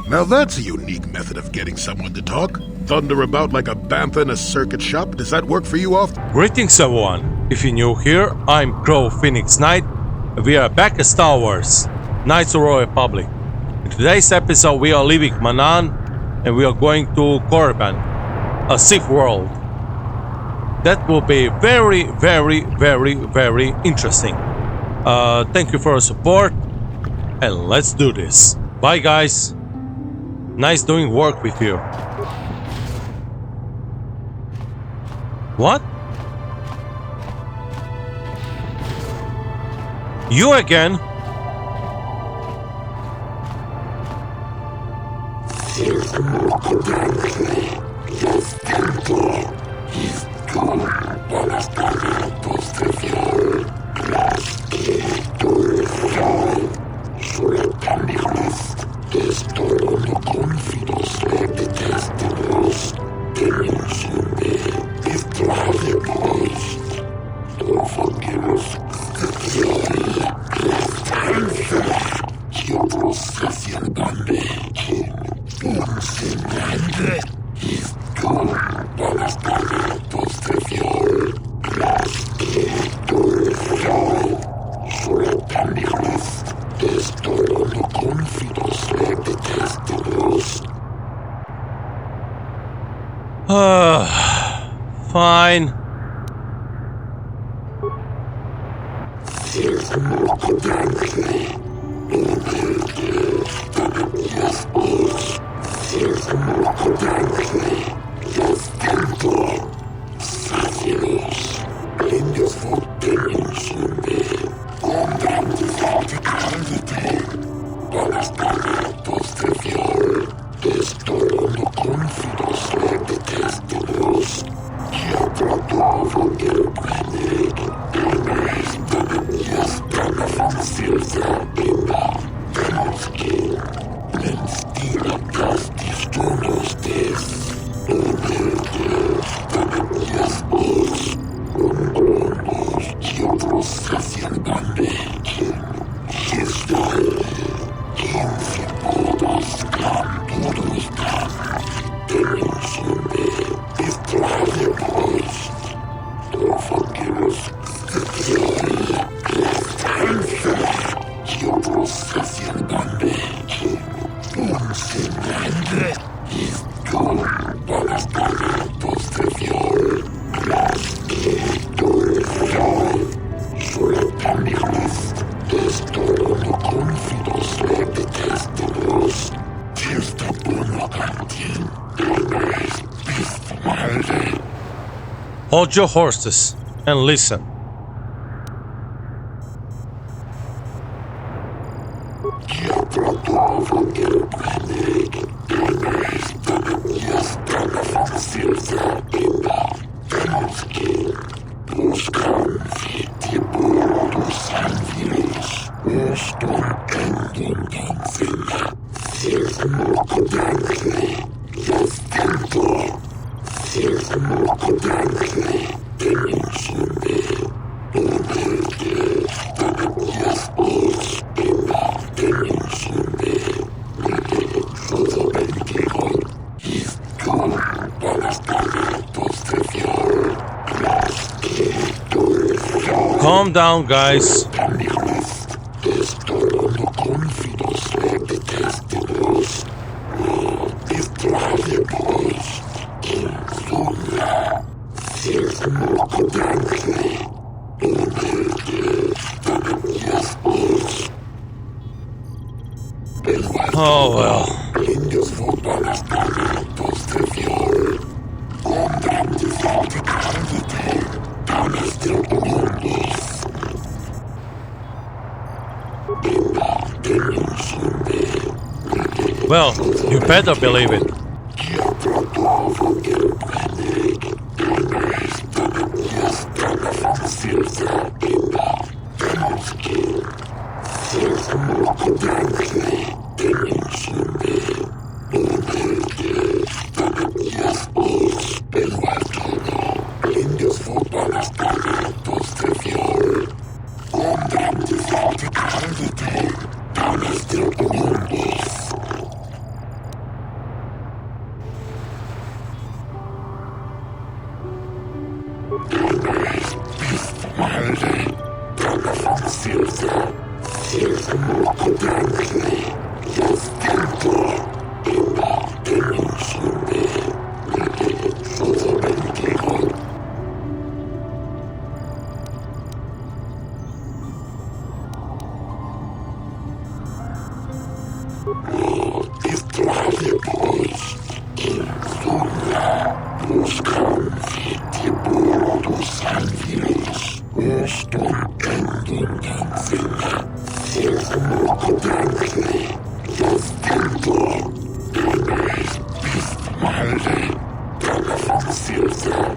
Now that's a unique method of getting someone to talk. Thunder about like a bantha in a circuit shop. Does that work for you often? Greetings everyone. If you're new here, I'm CroFenix Knight. We are back at Star Wars, Knights of the Royal Republic. In today's episode we are leaving Manaan and we are going to Korriban, a Sith world. That will be very interesting. Thank you for your support and let's do this. Bye guys. Nice doing work with you. What? You again? Fine. Hold your horses and listen. Calm down, guys. Oh well. Well, you better believe it.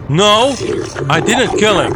No, I didn't kill him.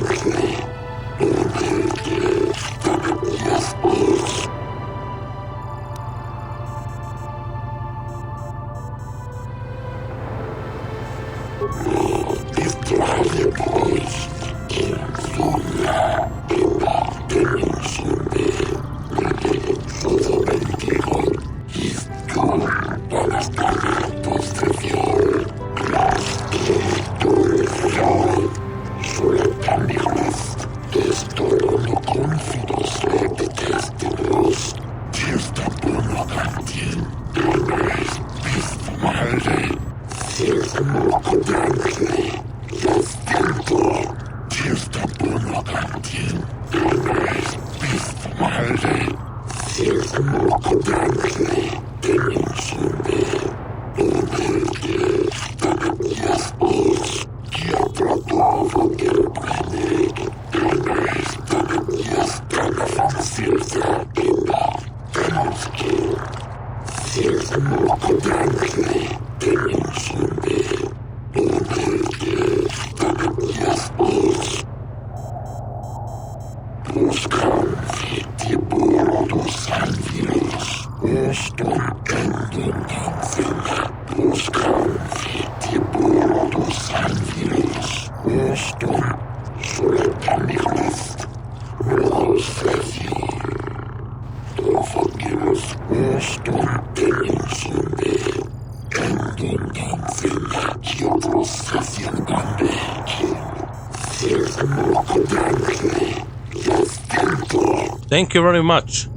Thank you very much.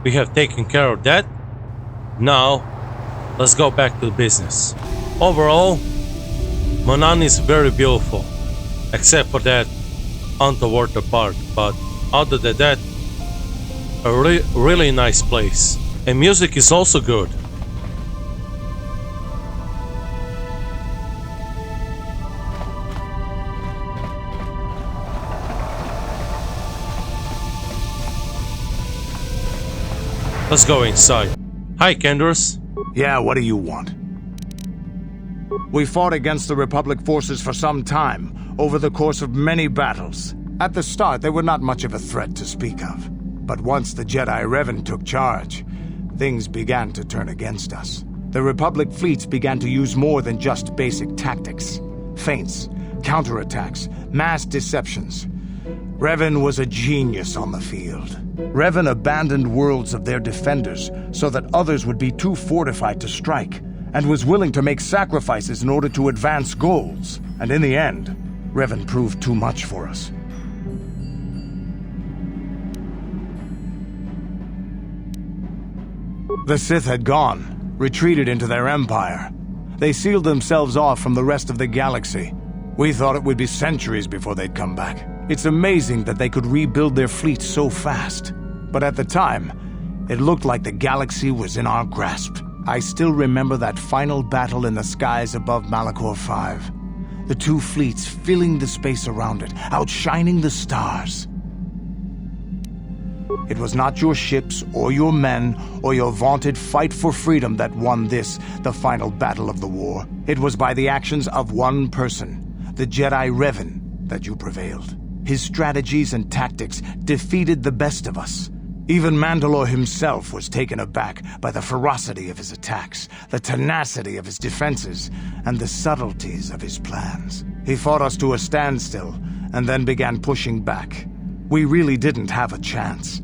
We have taken care of that. Now, let's go back to business. Overall, Manaan is very beautiful, except for that underwater part. But other than that, a really nice place. And music is also good. Let's go inside. Hi, Kenders. Yeah, what do you want? We fought against the Republic forces for some time, over the course of many battles. At the start, they were not much of a threat to speak of. But once the Jedi Revan took charge, things began to turn against us. The Republic fleets began to use more than just basic tactics. Feints, counterattacks, mass deceptions. Revan was a genius on the field. Revan abandoned worlds of their defenders so that others would be too fortified to strike, and was willing to make sacrifices in order to advance goals. And in the end, Revan proved too much for us. The Sith had gone, retreated into their empire. They sealed themselves off from the rest of the galaxy. We thought it would be centuries before they'd come back. It's amazing that they could rebuild their fleet so fast. But at the time, it looked like the galaxy was in our grasp. I still remember that final battle in the skies above Malachor 5. The two fleets filling the space around it, outshining the stars. It was not your ships or your men or your vaunted fight for freedom that won this, the final battle of the war. It was by the actions of one person, the Jedi Revan, that you prevailed. His strategies and tactics defeated the best of us. Even Mandalore himself was taken aback by the ferocity of his attacks, the tenacity of his defenses, and the subtleties of his plans. He fought us to a standstill, and then began pushing back. We really didn't have a chance.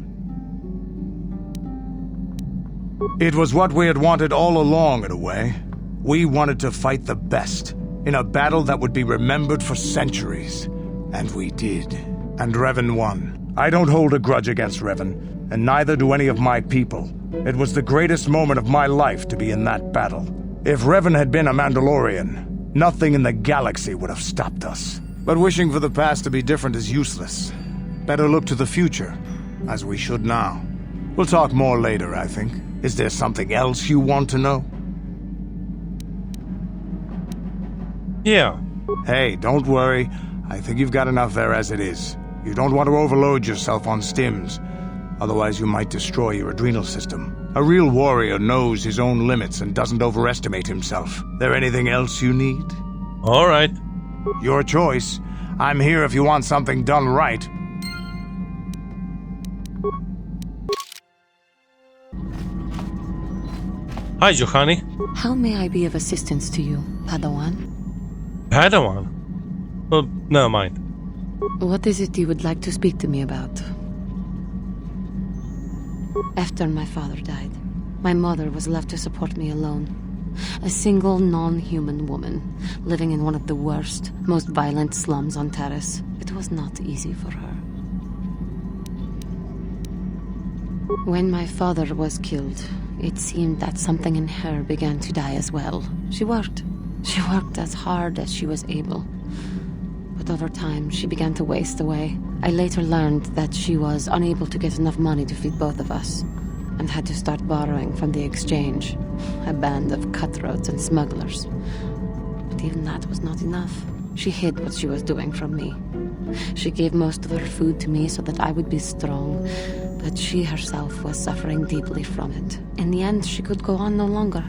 It was what we had wanted all along, in a way. We wanted to fight the best, in a battle that would be remembered for centuries. And we did. And Revan won. I don't hold a grudge against Revan, and neither do any of my people. It was the greatest moment of my life to be in that battle. If Revan had been a Mandalorian, nothing in the galaxy would have stopped us. But wishing for the past to be different is useless. Better look to the future, as we should now. We'll talk more later, I think. Is there something else you want to know? Yeah. Hey, don't worry. I think you've got enough there as it is. You don't want to overload yourself on stims. Otherwise, you might destroy your adrenal system. A real warrior knows his own limits and doesn't overestimate himself. There anything else you need? All right. Your choice. I'm here if you want something done right. Hi, Juhani. How may I be of assistance to you, Padawan? Padawan? Oh, never mind. What is it you would like to speak to me about? After my father died, my mother was left to support me alone. A single non-human woman, living in one of the worst, most violent slums on Terrace. It was not easy for her. When my father was killed, it seemed that something in her began to die as well. She worked as hard as she was able. But over time, she began to waste away. I later learned that she was unable to get enough money to feed both of us, and had to start borrowing from the exchange, a band of cutthroats and smugglers. But even that was not enough. She hid what she was doing from me. She gave most of her food to me so that I would be strong, but she herself was suffering deeply from it. In the end, she could go on no longer,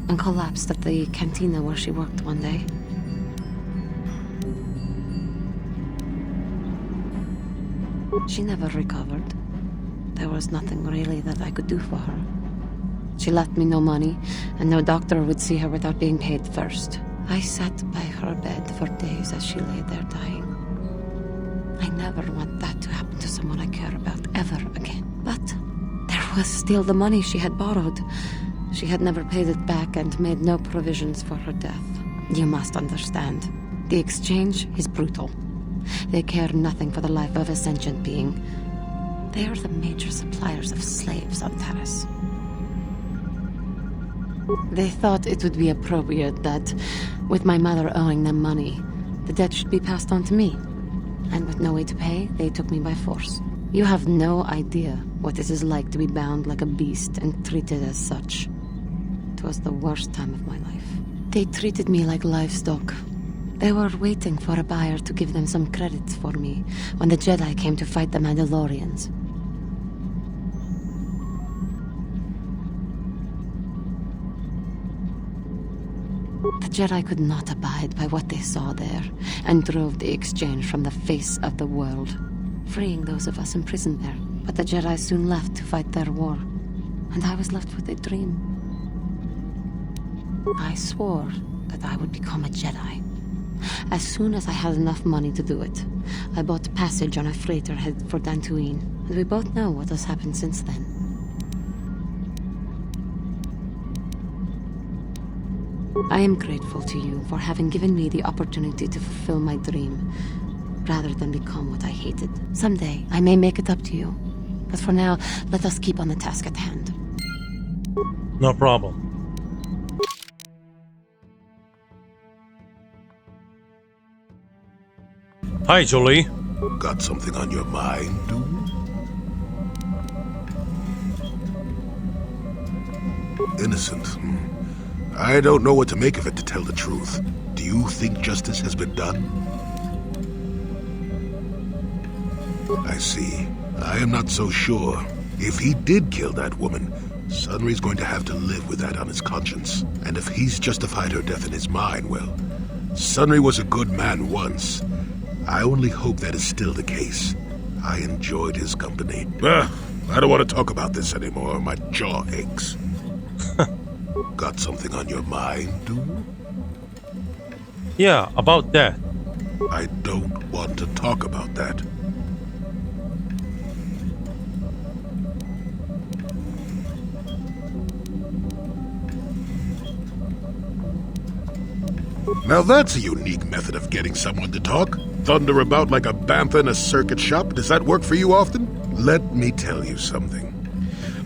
and collapsed at the cantina where she worked one day. She never recovered. There was nothing really that I could do for her. She left me no money, and no doctor would see her without being paid first. I sat by her bed for days as she lay there dying. I never want that to happen to someone I care about ever again. But there was still the money she had borrowed. She had never paid it back and made no provisions for her death. You must understand. The exchange is brutal. They care nothing for the life of a sentient being. They are the major suppliers of slaves on Terrace. They thought it would be appropriate that, with my mother owing them money, the debt should be passed on to me. And with no way to pay, they took me by force. You have no idea what it is like to be bound like a beast and treated as such. It was the worst time of my life. They treated me like livestock. They were waiting for a buyer to give them some credits for me when the Jedi came to fight the Mandalorians. The Jedi could not abide by what they saw there, and drove the exchange from the face of the world, freeing those of us imprisoned there. But the Jedi soon left to fight their war, and I was left with a dream. I swore that I would become a Jedi. As soon as I had enough money to do it, I bought passage on a freighter headed for Dantooine, and we both know what has happened since then. I am grateful to you for having given me the opportunity to fulfill my dream, rather than become what I hated. Someday, I may make it up to you, but for now, let us keep on the task at hand. No problem. Hi, Jolie. Got something on your mind, dude? Innocent. I don't know what to make of it, to tell the truth. Do you think justice has been done? I see. I am not so sure. If he did kill that woman, Sunry's going to have to live with that on his conscience. And if he's justified her death in his mind, well, Sunry was a good man once. I only hope that is still the case. I enjoyed his company. I don't want to talk about this anymore. My jaw aches. Got something on your mind, dude? Yeah, about that. I don't want to talk about that. Now that's a unique method of getting someone to talk. Thunder about like a bantha in a circuit shop. Does that work for you often? Let me tell you something.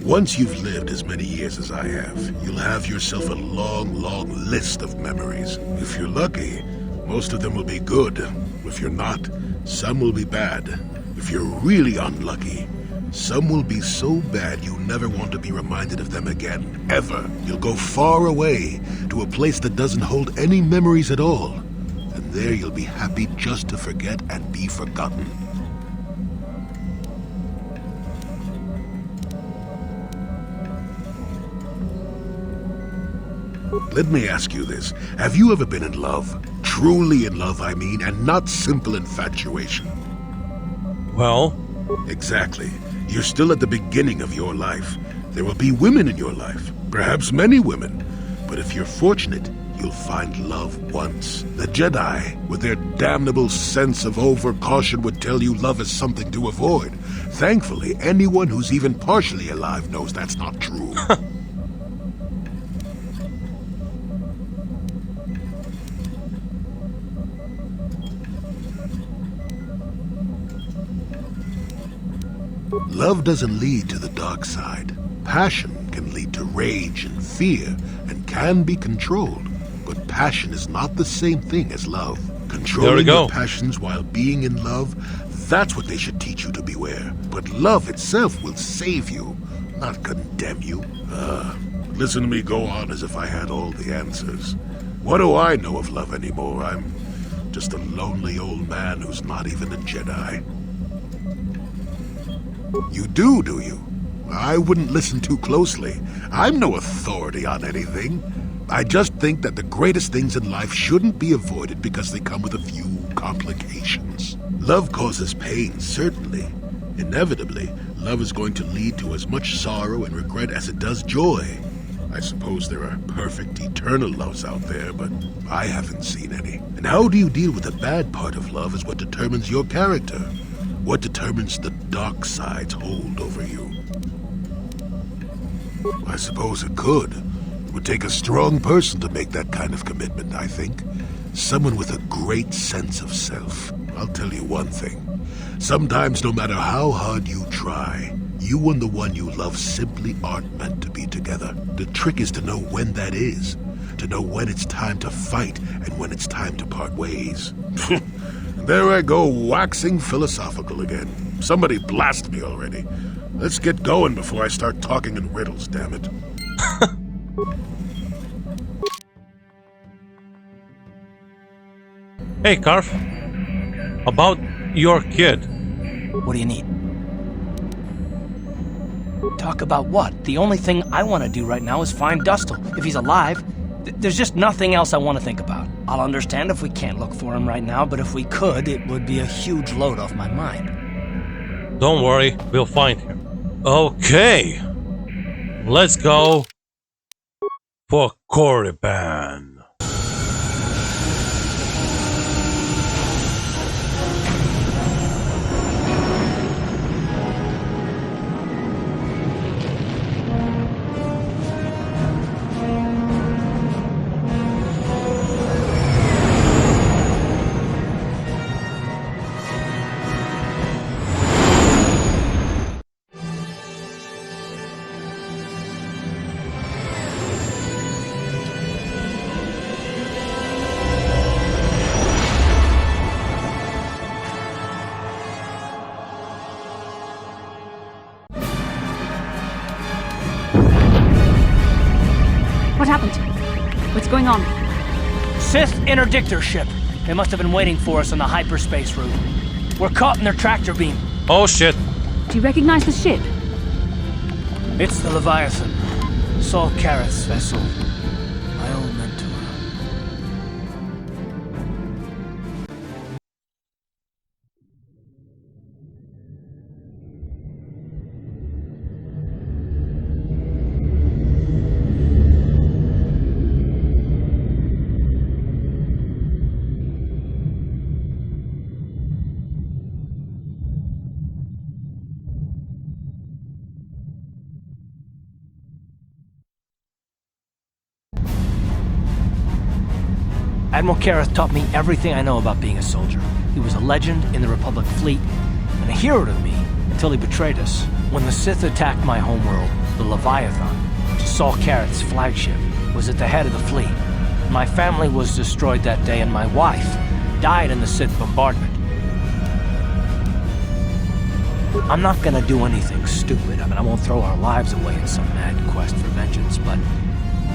Once you've lived as many years as I have, you'll have yourself a long, long list of memories. If you're lucky, most of them will be good. If you're not, some will be bad. If you're really unlucky, some will be so bad you'll never want to be reminded of them again, ever. You'll go far away to a place that doesn't hold any memories at all. And there you'll be happy just to forget and be forgotten. Let me ask you this. Have you ever been in love? Truly in love, I mean, and not simple infatuation. Well, Exactly. You're still at the beginning of your life. There will be women in your life, perhaps many women. But if you're fortunate, you'll find love once. The Jedi, with their damnable sense of overcaution, would tell you love is something to avoid. Thankfully, anyone who's even partially alive knows that's not true. Love doesn't lead to the dark side. Passion can lead to rage and fear and can be controlled. But passion is not the same thing as love. Controlling your passions while being in love, that's what they should teach you to beware. But love itself will save you, not condemn you. Listen to me go on as if I had all the answers. What do I know of love anymore? I'm just a lonely old man who's not even a Jedi. You do you? I wouldn't listen too closely. I'm no authority on anything. I just think that the greatest things in life shouldn't be avoided because they come with a few complications. Love causes pain, certainly. Inevitably, love is going to lead to as much sorrow and regret as it does joy. I suppose there are perfect, eternal loves out there, but I haven't seen any. And how do you deal with the bad part of love is what determines your character. What determines the dark side's hold over you? I suppose it could. It would take a strong person to make that kind of commitment, I think. Someone with a great sense of self. I'll tell you one thing. Sometimes, no matter how hard you try, you and the one you love simply aren't meant to be together. The trick is to know when that is. To know when it's time to fight and when it's time to part ways. There I go, waxing philosophical again. Somebody blast me already. Let's get going before I start talking in riddles, damn it. Hey, Carf. About your kid. What do you need? Talk about what? The only thing I want to do right now is find Dustle. If he's alive, there's just nothing else I want to think about. I'll understand if we can't look for him right now, but if we could, it would be a huge load off my mind. Don't worry, we'll find him. Okay. Let's go for Korriban. What happened? What's going on? Sith interdictor ship. They must have been waiting for us on the hyperspace route. We're caught in their tractor beam. Oh shit. Do you recognize the ship? It's the Leviathan. Saul Karrath's vessel. My old mentor. Admiral Karrath taught me everything I know about being a soldier. He was a legend in the Republic fleet, and a hero to me until he betrayed us. When the Sith attacked my homeworld, the Leviathan, which is Saul Karrath's flagship, was at the head of the fleet. My family was destroyed that day, and my wife died in the Sith bombardment. I'm not gonna do anything stupid. I won't throw our lives away in some mad quest for vengeance, but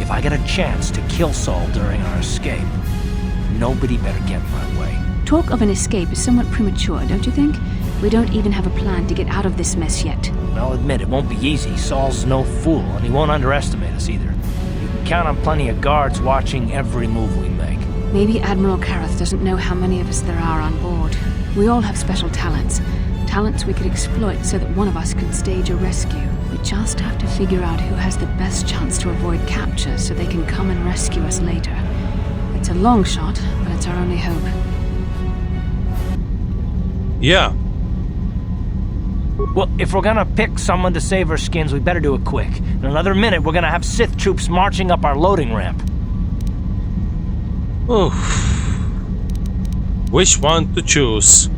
if I get a chance to kill Saul during our escape, nobody better get in my way. Talk of an escape is somewhat premature, don't you think? We don't even have a plan to get out of this mess yet. I'll admit it won't be easy. Saul's no fool, and he won't underestimate us either. count on plenty of guards watching every move we make. Maybe Admiral Kareth doesn't know how many of us there are on board. We all have special talents. Talents we could exploit so that one of us could stage a rescue. We just have to figure out who has the best chance to avoid capture so they can come and rescue us later. It's a long shot, but it's our only hope. Yeah. Well, if we're gonna pick someone to save our skins, we better do it quick. In another minute, we're gonna have Sith troops marching up our loading ramp. Oof. Which one to choose?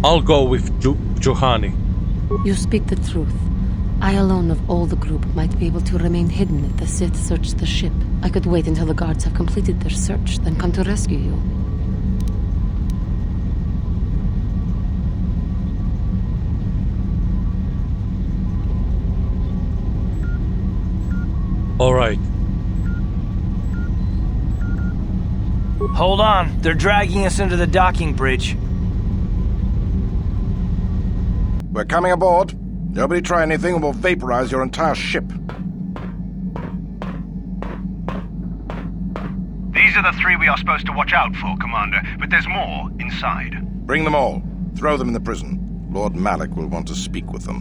I'll go with Juhani. You speak the truth. I alone of all the group might be able to remain hidden if the Sith search the ship. I could wait until the guards have completed their search, then come to rescue you. Alright. Hold on, they're dragging us into the docking bridge. We're coming aboard. Nobody try anything or we'll vaporize your entire ship. These are the three we are supposed to watch out for, Commander, but there's more inside. Bring them all. Throw them in the prison. Lord Malak will want to speak with them.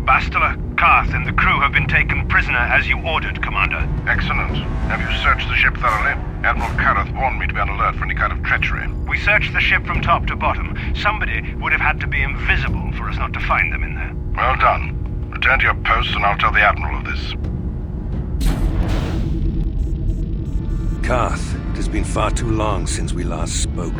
Bastila, Karth, and the crew have been taken prisoner as you ordered, Commander. Excellent. Have you searched the ship thoroughly? Admiral Kareth warned me to be on alert for any kind of treachery. We searched the ship from top to bottom. Somebody would have had to be invisible for us not to find them in there. Well done. Return to your posts and I'll tell the Admiral of this. Karth, it has been far too long since we last spoke.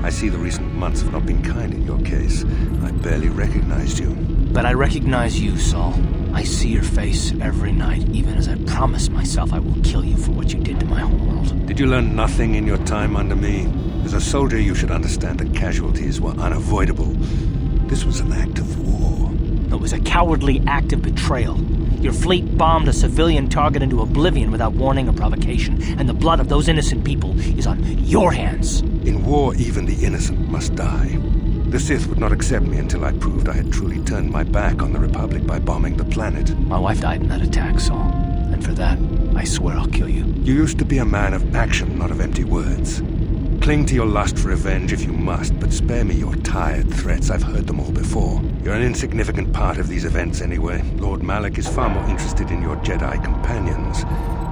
I see the recent months have not been kind in your case. I barely recognized you. But I recognize you, Saul. I see your face every night, even as I promise myself I will kill you for what you did to my homeworld. Did you learn nothing in your time under me? As a soldier, you should understand that casualties were unavoidable. This was an act of war. It was a cowardly act of betrayal. Your fleet bombed a civilian target into oblivion without warning or provocation, and the blood of those innocent people is on your hands. In war, even the innocent must die. The Sith would not accept me until I proved I had truly turned my back on the Republic by bombing the planet. My wife died in that attack, Saul. And for that, I swear I'll kill you. You used to be a man of action, not of empty words. Cling to your lust for revenge if you must, but spare me your tired threats. I've heard them all before. You're an insignificant part of these events anyway. Lord Malak is far more interested in your Jedi companions.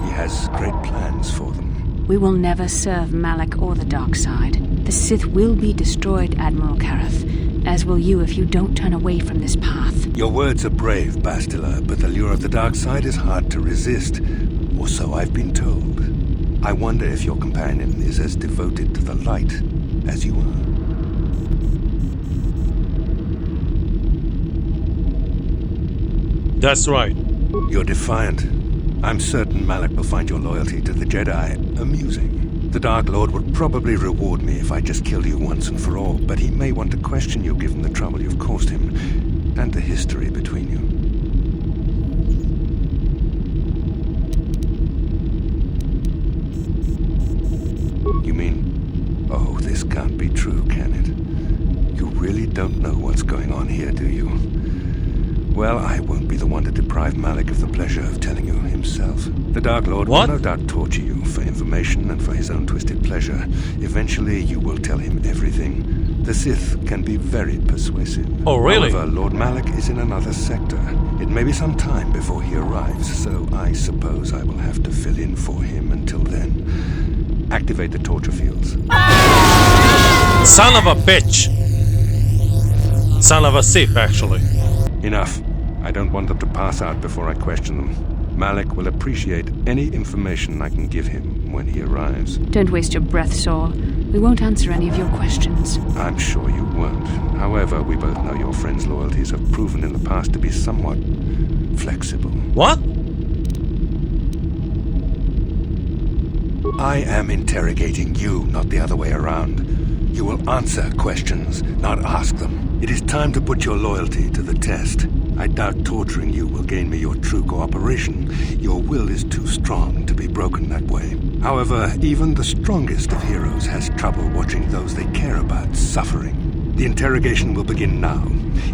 He has great plans for them. We will never serve Malak or the dark side. The Sith will be destroyed, Admiral Kareth, as will you if you don't turn away from this path. Your words are brave, Bastila, but the lure of the dark side is hard to resist, or so I've been told. I wonder if your companion is as devoted to the light as you are. That's right. You're defiant. I'm certain Malak will find your loyalty to the Jedi amusing. The Dark Lord would probably reward me if I just killed you once and for all, but he may want to question you given the trouble you've caused him, and the history between you. You mean... Oh, this can't be true, can it? You really don't know what's going on here, do you? Well, I won't be the one to deprive Malak of the pleasure of telling you himself. The Dark Lord will no doubt torture you for information and for his own twisted pleasure. Eventually, you will tell him everything. The Sith can be very persuasive. Oh, really? However, Lord Malak is in another sector. It may be some time before he arrives, so I suppose I will have to fill in for him until then. Activate the torture fields. Son of a bitch! Son of a Sith, actually. Enough. I don't want them to pass out before I question them. Malak will appreciate any information I can give him when he arrives. Don't waste your breath, Saul. We won't answer any of your questions. I'm sure you won't. However, we both know your friend's loyalties have proven in the past to be somewhat flexible. What? I am interrogating you, not the other way around. You will answer questions, not ask them. It is time to put your loyalty to the test. I doubt torturing you will gain me your true cooperation. Your will is too strong to be broken that way. However, even the strongest of heroes has trouble watching those they care about suffering. The interrogation will begin now.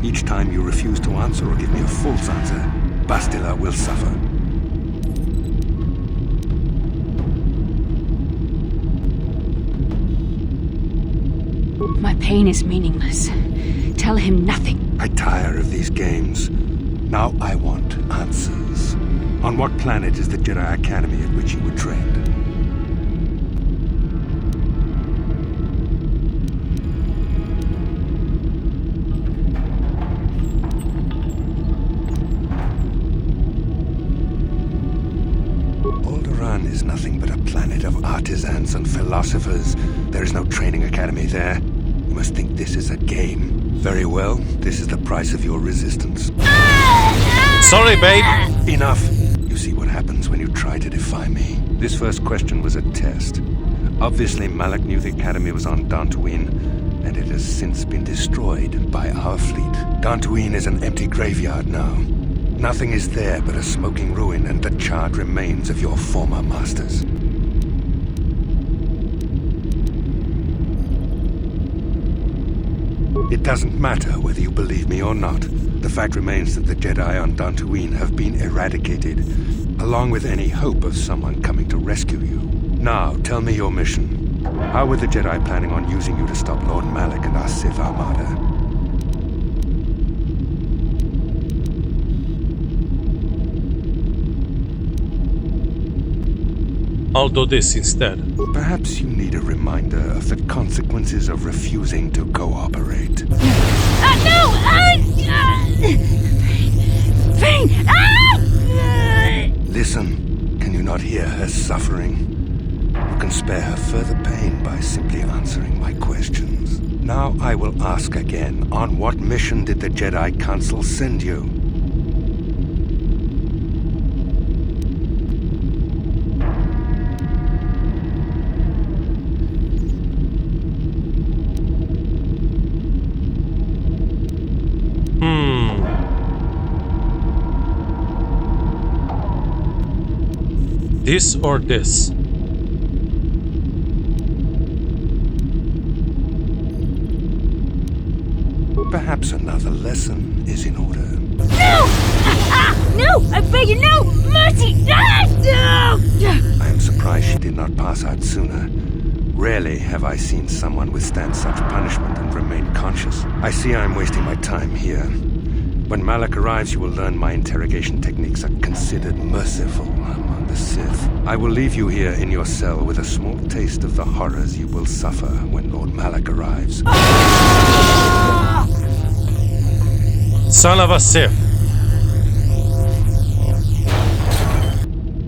Each time you refuse to answer or give me a false answer, Bastila will suffer. My pain is meaningless. Tell him nothing. I tire of these games. Now I want answers. On what planet is the Jedi Academy at which you were trained? Alderaan is nothing but a planet of artisans and philosophers. There is no training academy there. You must think this is a game. Very well, this is the price of your resistance. Sorry, babe. Enough. You see what happens when you try to defy me. This first question was a test. Obviously, Malak knew the Academy was on Dantooine, and it has since been destroyed by our fleet. Dantooine is an empty graveyard now. Nothing is there but a smoking ruin and the charred remains of your former masters. It doesn't matter whether you believe me or not. The fact remains that the Jedi on Dantooine have been eradicated, along with any hope of someone coming to rescue you. Now, tell me your mission. How were the Jedi planning on using you to stop Lord Malak and our Sith Armada? I'll do this instead. Perhaps you need a reminder of the consequences of refusing to cooperate. No! Pain! Listen, can you not hear her suffering? You can spare her further pain by simply answering my questions. Now I will ask again, on what mission did the Jedi Council send you? This or this? Perhaps another lesson is in order. No! No! I beg you, no! Mercy! No! I am surprised she did not pass out sooner. Rarely have I seen someone withstand such punishment and remain conscious. I see I am wasting my time here. When Malak arrives, you will learn my interrogation techniques are considered merciful among the Sith. I will leave you here in your cell with a small taste of the horrors you will suffer when Lord Malak arrives. Son of a Sith.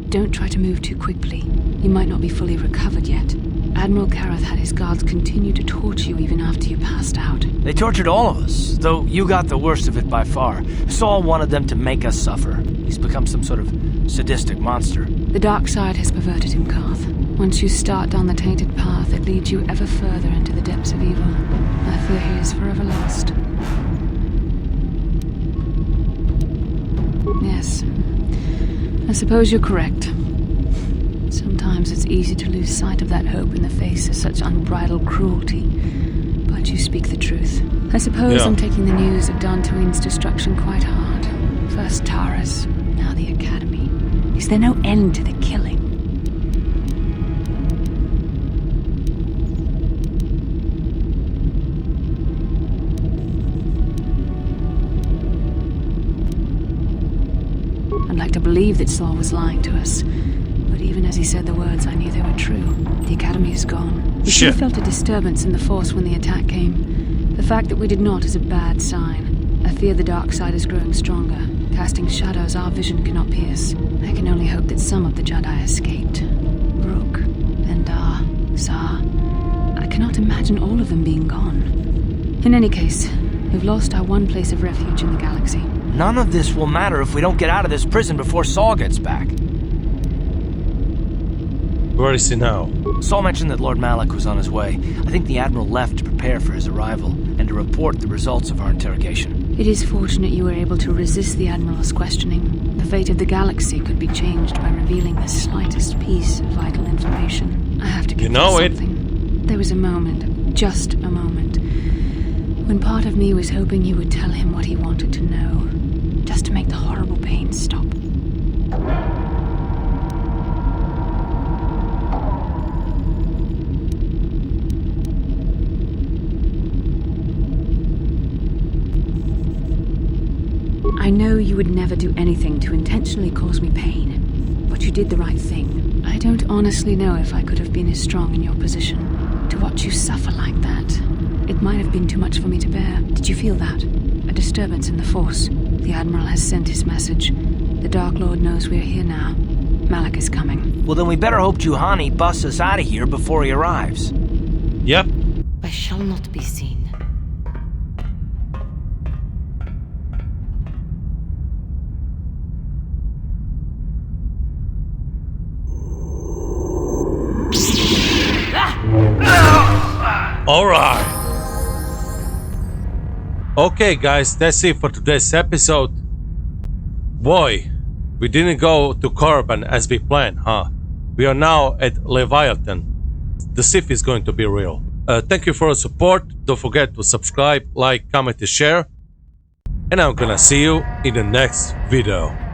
Don't try to move too quickly. You might not be fully recovered yet. Admiral Kareth had his guards continue to torture you even after you passed out. They tortured all of us, though you got the worst of it by far. Saul wanted them to make us suffer. He's become some sort of sadistic monster. The dark side has perverted him, Karth. Once you start down the tainted path, it leads you ever further into the depths of evil. I fear he is forever lost. Yes. I suppose you're correct. Sometimes it's easy to lose sight of that hope in the face of such unbridled cruelty. But you speak the truth. I suppose I'm taking the news of Dantooine's destruction quite hard. First Taras, now the Academy. Is there no end to the killing? I'd like to believe that Saul was lying to us. But even as he said the words, I knew they were true. The Academy is gone. We should have felt a disturbance in the Force when the attack came. The fact that we did not is a bad sign. I fear the dark side is growing stronger, casting shadows our vision cannot pierce. I can only hope that some of the Jedi escaped. Rook, Endar, Zar. I cannot imagine all of them being gone. In any case, we've lost our one place of refuge in the galaxy. None of this will matter if we don't get out of this prison before Saul gets back. Where is he now? Saul mentioned that Lord Malak was on his way. I think the Admiral left to prepare for his arrival and to report the results of our interrogation. It is fortunate you were able to resist the Admiral's questioning. The fate of the galaxy could be changed by revealing the slightest piece of vital information. I have to give you something. There was a moment, just a moment, when part of me was hoping you would tell him what he wanted to know, just to make the horrible pain stop. I know you would never do anything to intentionally cause me pain, but you did the right thing. I don't honestly know if I could have been as strong in your position. To watch you suffer like that, it might have been too much for me to bear. Did you feel that? A disturbance in the Force. The Admiral has sent his message. The Dark Lord knows we're here now. Malik is coming. Well, then we better hope Juhani busts us out of here before he arrives. Yep. I shall not be seen. Alright. Okay guys, that's it for today's episode. Boy, we didn't go to Korriban as we planned, huh? We are now at Leviathan. The Sith is going to be real. Thank you for your support. Don't forget to subscribe, like, comment and share. And I'm gonna see you in the next video.